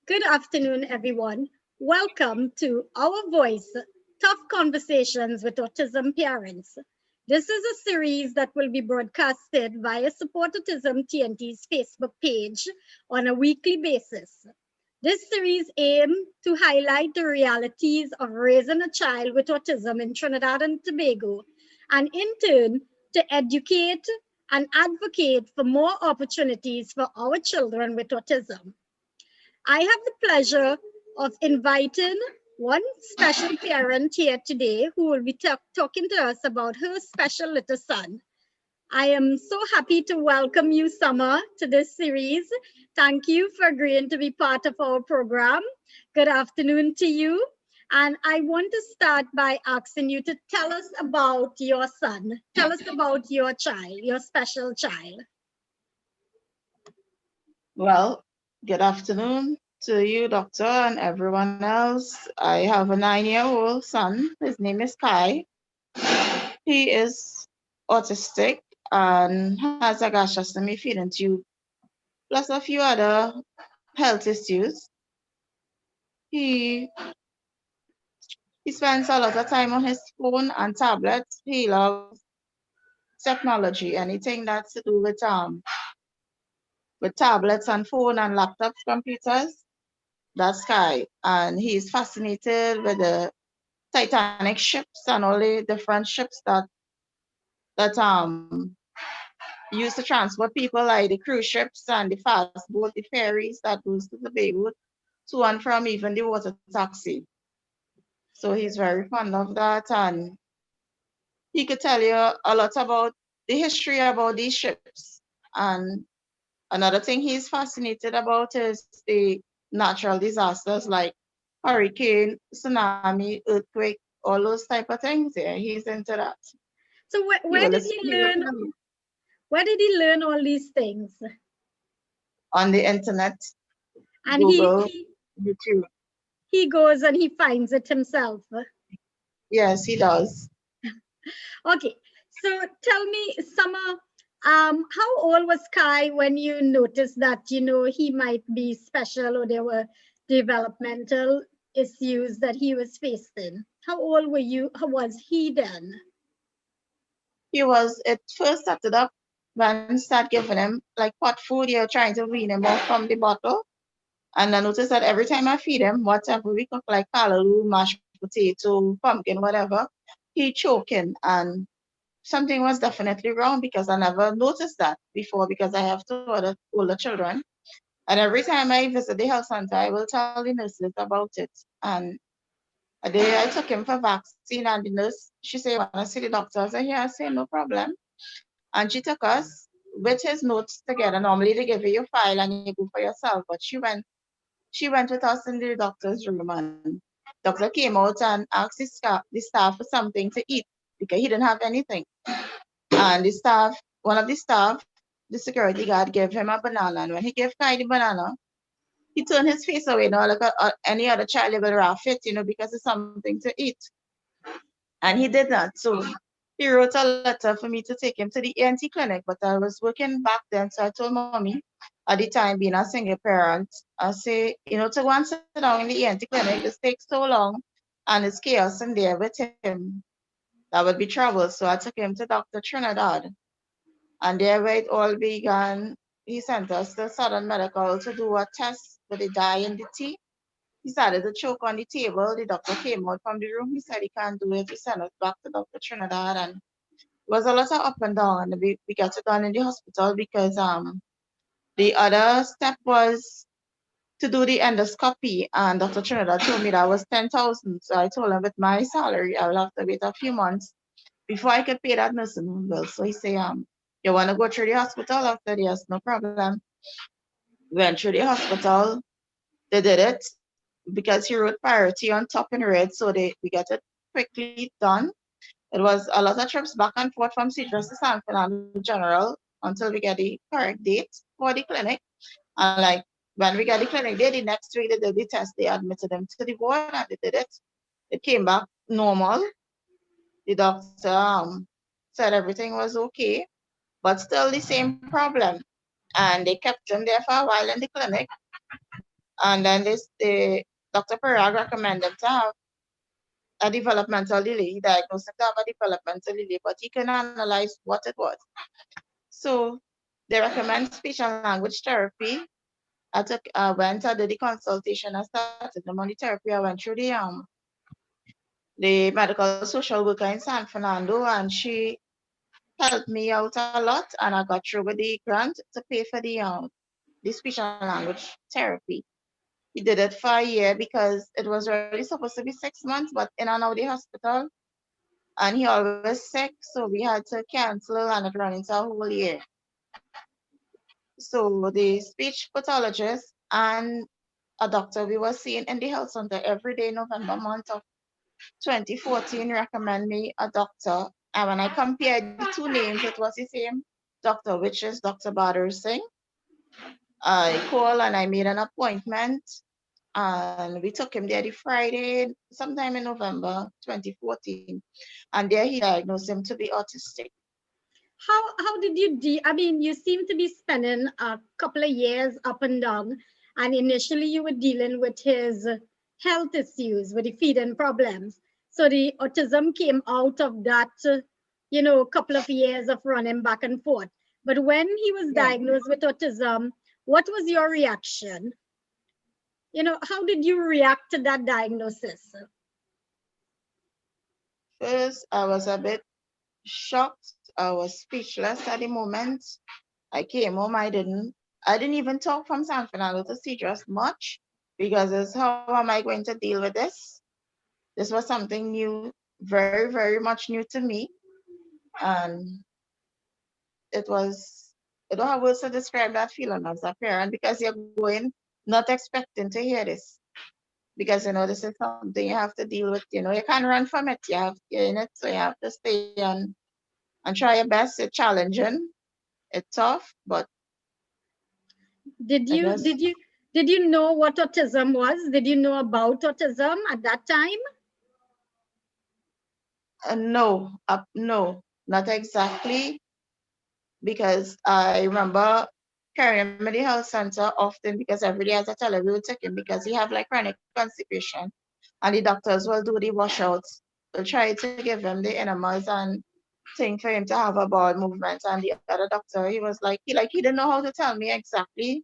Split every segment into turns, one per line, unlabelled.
Good afternoon, everyone. Welcome to Our Voice Tough Conversations with Autism Parents. This is a series that will be broadcasted via Support Autism TNT's Facebook page on a weekly basis. This series aims to highlight the realities of raising a child with autism in Trinidad and Tobago, and in turn, to educate and advocate for more opportunities for our children with autism. I have the pleasure of inviting one special parent here today who will be talking to us about her special little son. I am so happy to welcome you, Summer, to this series. Thank you for agreeing to be part of our program. Good afternoon to you. And I want to start by asking you to tell us about your son. Tell us about your child, your special child.
Well, good afternoon to you, doctor, and everyone else. I have a 9-year-old son. His name is Kai. He is autistic and has a gastrostomy feeding tube, plus a few other health issues. He he spends a lot of time on his phone and tablets. He loves technology, anything that's to do with tablets and phone and laptops, computers. That's Kai, and he's fascinated with the Titanic ships and all the different ships that used to transport people, like the cruise ships and the fast boat, the ferries that goes to the Tobago, to and from even the water taxi. So he's very fond of that, and he could tell you a lot about the history about these ships. And another thing he's fascinated about is the natural disasters like hurricane, tsunami, earthquake, all those type of things. Yeah, he's into that.
So
He will listen, he will tell you
where did he learn all these things?
on the internet,
And
Google, YouTube.
he goes and he finds it himself.
Yes, he does.
Okay, so tell me, Summer, how old was Kai when you noticed that he might be special or there were developmental issues that he was facing? How old were you? How was he then?
It first started up when start giving him like pot food, you're trying to wean him off from the bottle. And I noticed that every time I feed him, whatever we cook, like callaloo, mashed potato, pumpkin, whatever, he choking. And something was definitely wrong because I never noticed that before because I have two other older children. And every time I visit the health center, I will tell the nurses about it. And a day I took him for vaccine, and the nurse, she said, "You want to see the doctor?" I said, "Yeah." I said, "No problem." And she took us with his notes together. Normally they give you your file and you go for yourself, but she went with us in the doctor's room, and doctor came out and asked the staff for something to eat because he didn't have anything. And one of the staff, the security guard, gave him a banana. And when he gave Kai the banana, he turned his face away, like any other child will laugh it, because it's something to eat. And he did not. So he wrote a letter for me to take him to the ENT clinic, but I was working back then, so I told mommy at the time, being a single parent, I say, to go and sit down in the ENT clinic, this takes so long and it's chaos in there with him. That would be trouble. So I took him to Dr. Trinidad. And there where it all began, he sent us to Southern Medical to do a test with the dye in the tea. He started to choke on the table. The doctor came out from the room. He said he can't do it. He sent us back to Dr. Trinidad, and it was a lot of up and down. And we got it done in the hospital because the other step was to do the endoscopy, and Dr. Trinidad told me that was 10,000. So I told him with my salary, I will have to wait a few months before I could pay that nursing home bill. So he said, you want to go through the hospital? I said, yes, no problem. Went through the hospital. They did it because he wrote priority on top in red, so we got it quickly done. It was a lot of trips back and forth from Citrus to San Fernando General until we get the correct date for the clinic. And like when we got the clinic there, the next week they did the test, they admitted him to the ward and they did it. It came back normal. The doctor said everything was okay, but still the same problem. And they kept him there for a while in the clinic. And then the Dr. Parag recommended to have a developmental delay. He diagnosed him to have a developmental delay, but he couldn't analyze what it was. So they recommend speech and language therapy. Went, I did the consultation, I started the money therapy. I went through the medical social worker in San Fernando, and she helped me out a lot, and I got through with the grant to pay for the speech and language therapy. He did it for a year because it was really supposed to be 6 months, but in and out the hospital, and he always sick, so we had to cancel, and it ran into a whole year. So the speech pathologist and a doctor we were seeing in the health center every day, November month of 2014, recommend me a doctor. And when I compared the two names, it was the same doctor, which is Dr. Badr Singh. I called and I made an appointment, and we took him there the Friday, sometime in November 2014. And there he diagnosed him to be autistic.
How did you I mean, you seem to be spending a couple of years up and down, and initially you were dealing with his health issues, with the feeding problems. So the autism came out of that, couple of years of running back and forth. But when he was
Yeah.
diagnosed with autism, what was your reaction? How did you react to that diagnosis?
First, I was a bit shocked. I was speechless at the moment. I came home. I didn't even talk from San Fernando to see just much because it's how am I going to deal with this? This was something new, very, very much new to me. And it was, I don't have words to describe that feeling as a parent because you're going not expecting to hear this. Because this is something you have to deal with. You can't run from it. You're in it, so you have to stay and try your best. It's challenging, it's tough, but
Did
I
you
guess
did you did you know what autism was? Did you know about autism at that time?
no, not exactly, because I remember carrying him in the health center often because every day as I tell him, we would take him because he have like chronic constipation, and the doctors will do the washouts. They'll try to give him the enemas and thing for him to have a bowel movement. And the other doctor, he was like, he didn't know how to tell me exactly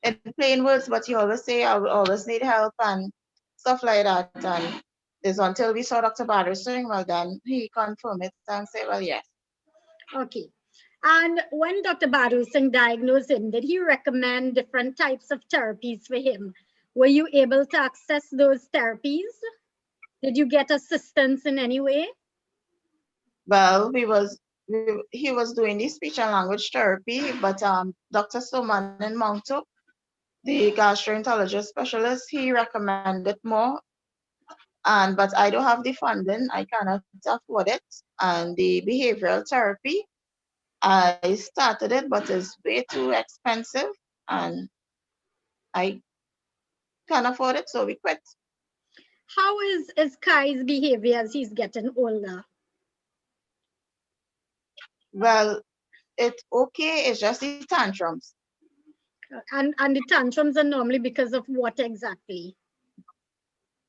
in plain words, but he always say I will always need help and stuff like that. And it's until we saw Dr. Badr saying, well, then he confirmed it and say, well, yes.
Okay. And when Dr. Baru Singh diagnosed him, did he recommend different types of therapies for him? Were you able to access those therapies? Did you get assistance in any way?
Well, he was doing the speech and language therapy, but Dr. Soman in Mounto, the gastroenterologist specialist, he recommended more. But I don't have the funding, I cannot afford it. And the behavioral therapy, I started it, but it's way too expensive, and I can't afford it, so we quit.
How is Kai's behavior as he's getting older?
Well, it's okay, it's just the tantrums.
And the tantrums are normally because of what exactly?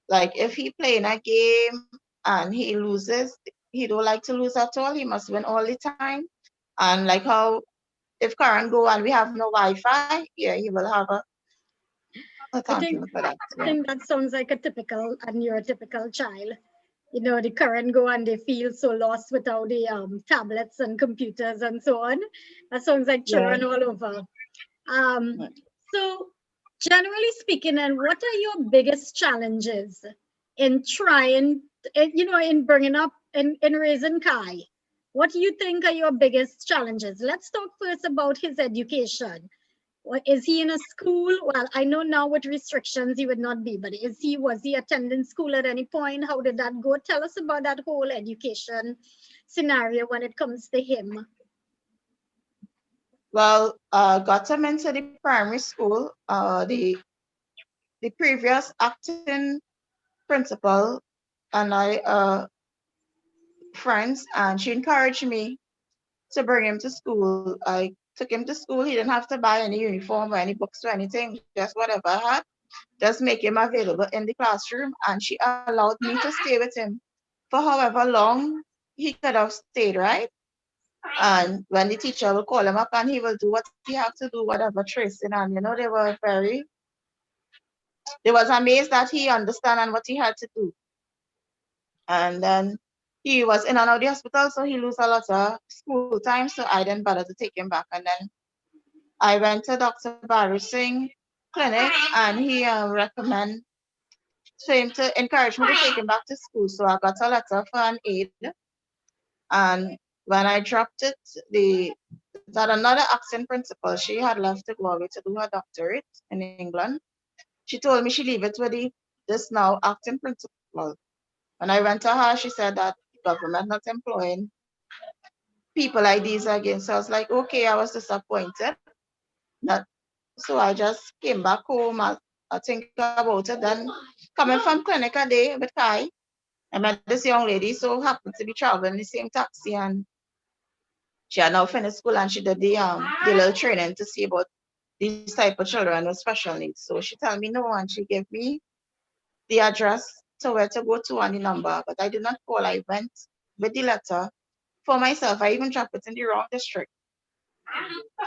Like if he playing a game and he loses, he don't like to lose at all. He must win all the time. And like how if Karen go and we have no Wi-Fi, yeah, he will have a
I think
tantrum for that.
I
Yeah.
think that sounds like a neurotypical child. The current go and they feel so lost without the tablets and computers and so on. That sounds like
Yeah.
children all over. Um, so, generally speaking, and what are your biggest challenges in trying, in bringing up, in raising Kai? What do you think are your biggest challenges? Let's talk first about his education. Is he in a school? Well, I know now with restrictions he would not be, but was he attending school at any point? How did that go? Tell us about that whole education scenario when it comes to him.
Well, got him into the primary school. The previous acting principal and I friends, and she encouraged me to bring him to school. I took him to school. He didn't have to buy any uniform or any books or anything, just whatever I had. just make him available in the classroom, and she allowed me to stay with him for however long he could have stayed, right? And when the teacher will call him up and he will do what he have to do, whatever tracing, and they was amazed that he understand and what he had to do. And then he was in and out of the hospital, so he lose a lot of school time, so I didn't bother to take him back. And then I went to Dr. Barry Singh clinic, and he recommend for him to encourage me to take him back to school. So I got a letter for an aid, and when I dropped it, that another accent principal, she had left to go away to do her doctorate in England. She told me she leave it with this now acting principal. When I went to her, she said that the government not employing people like these again. So I was like, okay, I was disappointed. That so I just came back home. I think about it. Then coming from clinic a day with Kai, I met this young lady so happened to be traveling in the same taxi, and she had now finished school and she did the little training to see about these type of children with special needs. So she told me no, and she gave me the address to where to go to and the number, but I did not call. I went with the letter for myself. I even dropped it in the wrong district.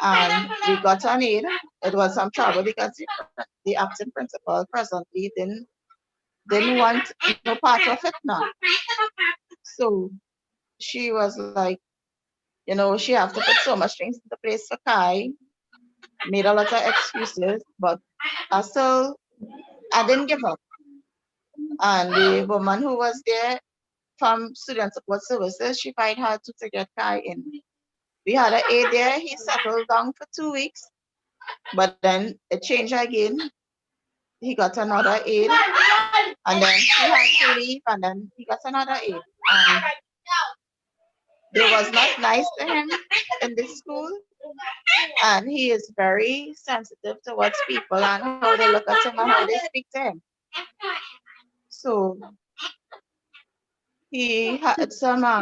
And we got an aid. It was some trouble because the acting principal presently didn't want no part of it now. So she was like, she have to put so much things into place for Kai, made a lot of excuses, but I didn't give up. And the woman who was there from Student Support Services, she find hard to get Kai in. We had an aide there, he settled down for 2 weeks, but then it changed again. He got another aide, and then he had to leave, and then he got another aide. And they was not nice to him in this school, and he is very sensitive towards people and how they look at him and how they speak to him. So he had some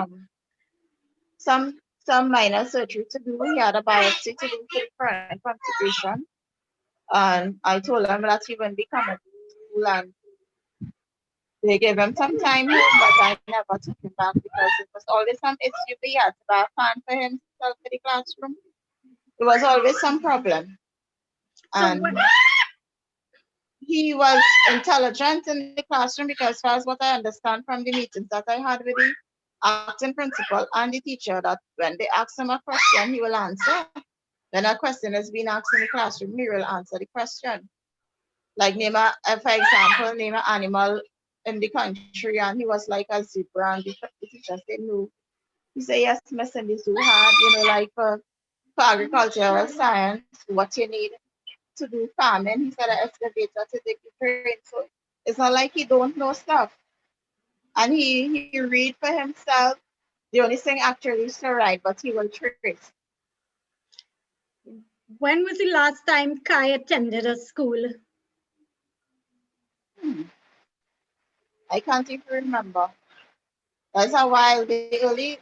minor surgery to do. He had a biopsy to do for the current configuration. And I told him that he wouldn't be coming to school, and they gave him some time home, but I never took him back because it was always some issue. We had to buy a fan for himself for the classroom. There was always some problem.
So
And he was intelligent in the classroom because, as far as what I understand from the meetings that I had with the acting principal and the teacher, that when they ask him a question, he will answer. When a question is being asked in the classroom, he will answer the question. Like for example, name an animal in the country, and he was like a zebra, and the teacher said no. He said, yes, Miss, in the zoo hard, like for agricultural science, what you need to do farming. He said an excavator to dig the drain. So it's not like he don't know stuff. And he read for himself. The only thing actually is to write, but he will trace.
when was the last time Kai attended a school?
I can't even remember. That's a while. The only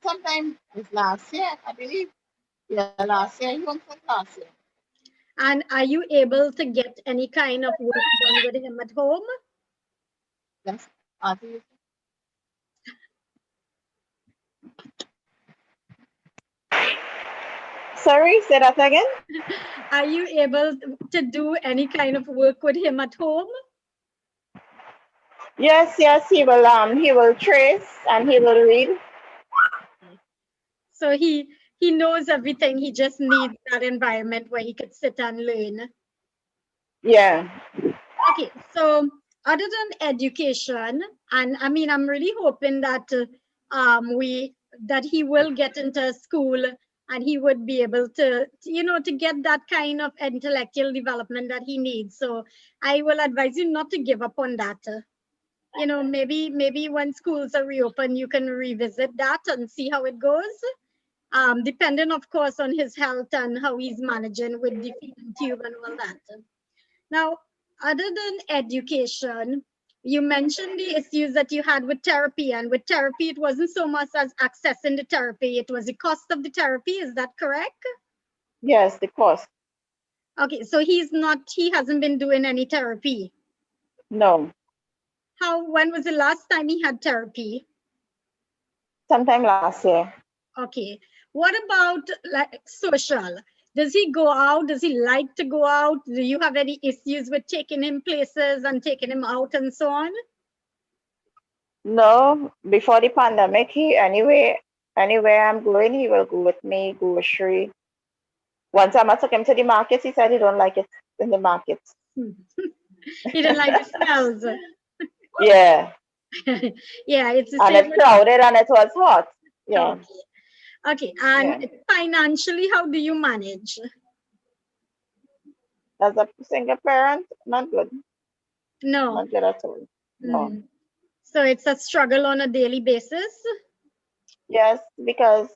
sometime was last year, I believe. Yeah, last year. He went from last year.
And are you able to get any kind of work done with him at home?
Yes. Sorry, say that again.
Are you able to do any kind of work with him at home?
Yes, he will trace and he will read.
So he knows everything. He just needs that environment where he could sit and learn.
Yeah.
Okay, so other than education, and I mean, I'm really hoping that that he will get into school and he would be able to to get that kind of intellectual development that he needs. So I will advise you not to give up on that. Maybe when schools are reopened, you can revisit that and see how it goes. Depending, of course, on his health and how he's managing with the feeding tube and all that. Now, other than education, you mentioned the issues that you had with therapy, and with therapy, it wasn't so much as accessing the therapy, it was the cost of the therapy. Is that correct?
Yes, the cost.
Okay, so he hasn't been doing any therapy.
No,
When was the last time he had therapy?
sometime last year.
Okay. What about like social? Does he go out? Does he like to go out? Do you have any issues with taking him places and taking him out and so on?
No, before the pandemic, he anywhere I'm going, he will go with me, grocery. One time I took him to the market, he said he don't like it in the markets.
Hmm. He didn't like the smells.
Yeah,
Yeah, it's the
and
same
it's
with.
crowded and it was hot. Yeah,
Okay. Okay. And
yeah.
financially, how do you manage?
As a single parent,
No.
not good at all. No.
Mm. So it's a struggle on a daily basis.
Yes, because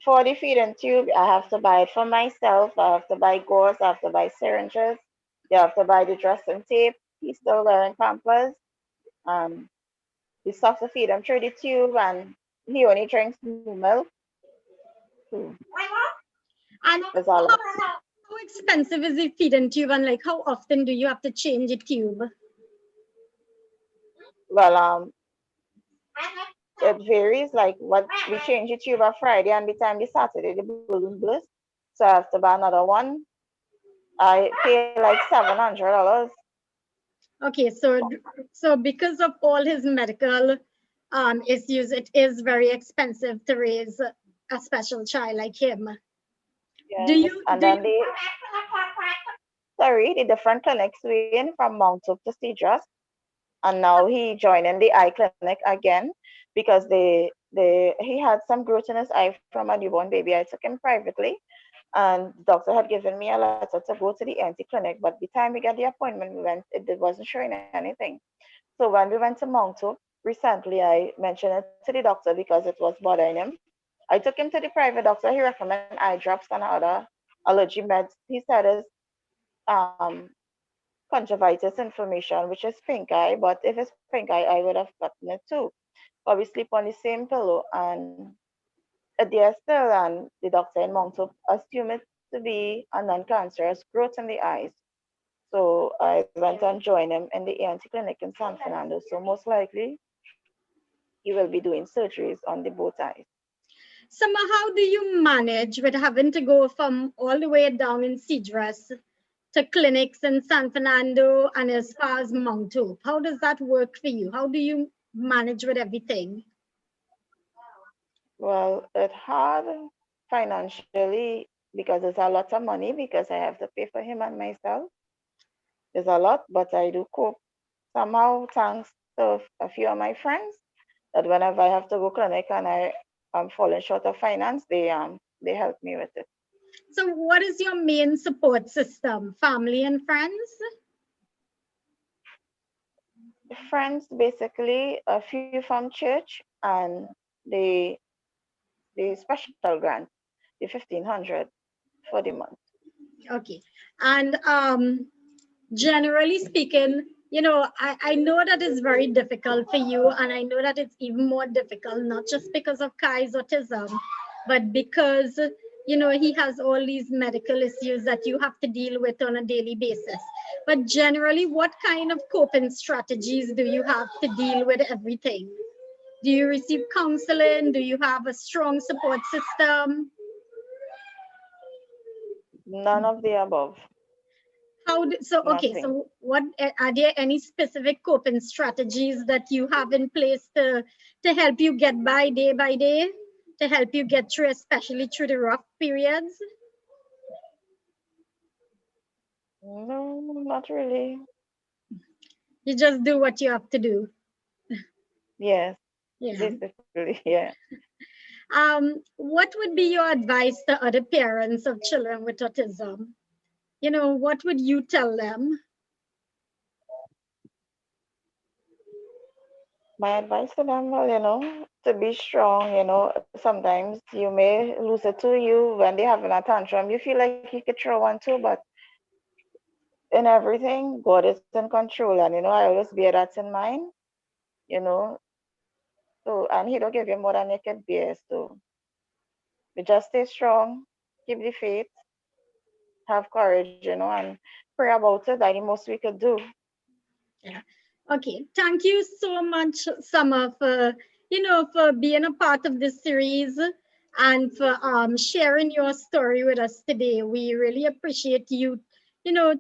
for the feeding tube, I have to buy it for myself. I have to buy gauze, I have to buy syringes, you have to buy the dressing tape. He's still wearing Pampers. Um, the stuff to feed him through the tube, and he only drinks new milk. So
And
there's a lot.
how expensive is the feeding tube? And like, how often do you have to change a tube?
Well, it varies. Like what we change the tube on Friday, and by the time the Saturday the balloon burst, so I have to buy another one. I pay like $700.
Okay, so because of all his medical issues, it is very expensive to raise a special child like him. Do
Yes,
you
and
do
then
you
the different clinics we in from Mount Hope to Cedars, and now he joining the eye clinic again because he had some growth in his eye from a newborn baby. I took him privately, and the doctor had given me a letter to go to the NT clinic. But the time we got the appointment, we went, it wasn't showing anything. So when we went to Mount Hope recently, I mentioned it to the doctor because it was bothering him. I took him to the private doctor. He recommended eye drops and other allergy meds. He said is um conjunctivitis inflammation, which is pink eye. But if it's pink eye, I would have gotten it too. But we sleep on the same pillow, and there still, and the doctor in Mount Hope assumed it to be a non-cancerous growth in the eyes. So I went and joined him in the ENT clinic in San Fernando. So most likely he will be doing surgeries on the both eyes.
somehow how do you manage with having to go from all the way down in Cedras to clinics in San Fernando and as far as Mount Hope? How does that work for you? How do you manage with everything?
Well, it's hard financially because it's a lot of money because I have to pay for him and myself. There's a lot, but I do cope somehow thanks to a few of my friends that whenever I have to go clinic and I am falling short of finance, they help me with it.
So, what is your main support system? Family and friends?
Friends, basically a few from church, and the the special grant, the 1,500 for the month.
Okay. And generally speaking, I know that it's very difficult for you, and I know that it's even more difficult, not just because of Kai's autism, but because, he has all these medical issues that you have to deal with on a daily basis. But generally, what kind of coping strategies do you have to deal with everything? Do you receive counseling? Do you have a strong support system?
None of the above.
Okay,
Nothing.
so what are there any specific coping strategies that you have in place to help you get by day, to help you get through, especially through the rough periods?
No, not really.
You just do what you have to do.
Yes,
Yeah.
basically, yeah.
What would be your advice to other parents of children with autism? What would you tell them?
My advice to them, well, to be strong, sometimes you may lose it to you when they're having a tantrum. You feel like you could throw one too, but in everything, God is in control. And, I always bear that in mind, you know. So, and He don't give you more than you can bear. So, we just stay strong, keep the faith, have courage, and pray about it. That's the most we could do.
Yeah. Okay. Thank you so much, Summer, for for being a part of this series and for sharing your story with us today. We really appreciate you,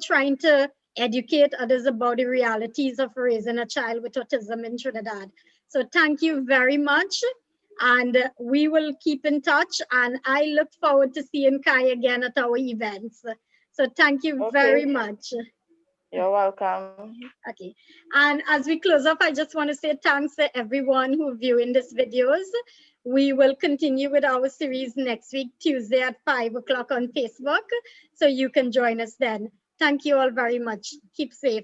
trying to educate others about the realities of raising a child with autism in Trinidad. So thank you very much. And we will keep in touch. And I look forward to seeing Kai again at our events. So thank you very
Okay,
much.
you're welcome.
Okay. And as we close off, I just want to say thanks to everyone who viewing these videos. We will continue with our series next week, Tuesday at 5 o'clock on Facebook. So you can join us then. Thank you all very much. Keep safe.